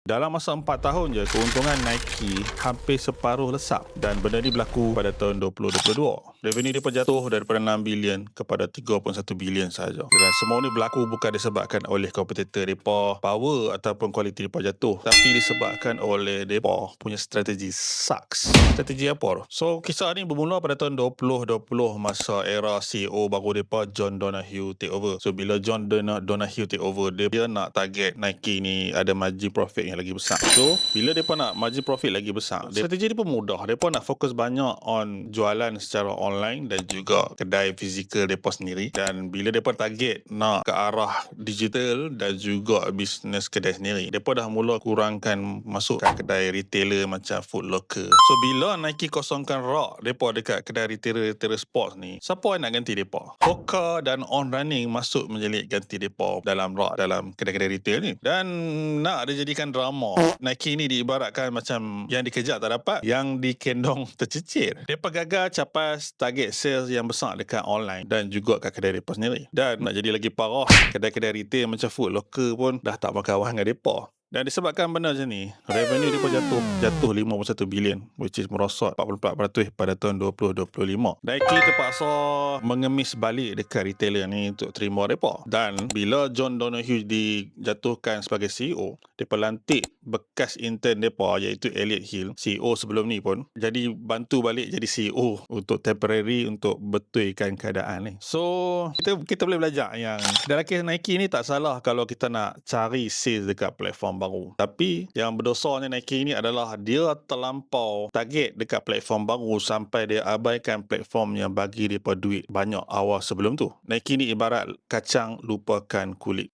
Dalam masa 4 tahun je, keuntungan Nike hampir separuh lesap dan benda ni berlaku pada tahun 2022. Revenue dia pun jatuh daripada 6 bilion kepada 3.1 bilion sahaja. Dan semua ni berlaku bukan disebabkan oleh kompetitor mereka power ataupun kualiti mereka jatuh, tapi disebabkan oleh mereka punya strategi sucks. Strategi apa tu? So, kisah ni bermula pada tahun 2020 masa era CEO baru mereka John Donahoe take over. So, bila John Donahoe take over, dia nak target Nike ni ada margin profit yang lagi besar. So, bila mereka nak margin profit lagi besar, strategi dia pun mudah. Mereka nak fokus banyak on jualan secara online dan juga kedai fizikal mereka sendiri. Dan bila mereka target nak ke arah digital dan juga bisnes kedai sendiri, mereka dah mula kurangkan masuk kat kedai retailer macam Foot Locker. So, bila Nike kosongkan rak mereka dekat kedai retailer sports ni, siapa yang nak ganti mereka? Hoka dan On Running masuk menjadi ganti mereka dalam rak, dalam kedai-kedai retail ni. Dan nak dijadikan drama, Nike ni diibaratkan macam yang dikejar tak dapat, yang dikendong tercicir. Mereka gagal capai target sales yang besar dekat online dan juga kat kedai mereka sendiri. Dan nak jadi lagi parah, kedai-kedai retail macam Foot Locker pun dah tak berkawan dengan mereka. Dan disebabkan benda macam ni, revenue dia pun jatuh 51 bilion, which is merosot 44% pada tahun 2025. Nike terpaksa mengemis balik dekat retailer ni untuk terima mereka. Dan bila John Donahoe dijatuhkan sebagai CEO, mereka lantik bekas intern mereka iaitu Elliot Hill, CEO sebelum ni pun, jadi bantu balik jadi CEO untuk temporary untuk betulkan keadaan ni. So, kita boleh belajar yang dalam kes Nike ni tak salah kalau kita nak cari sales dekat platform baru. Tapi yang berdosanya Nike ni adalah dia terlampau target dekat platform baru sampai dia abaikan platform yang bagi dia duit banyak awal sebelum tu. Nike ni ibarat kacang lupakan kulit.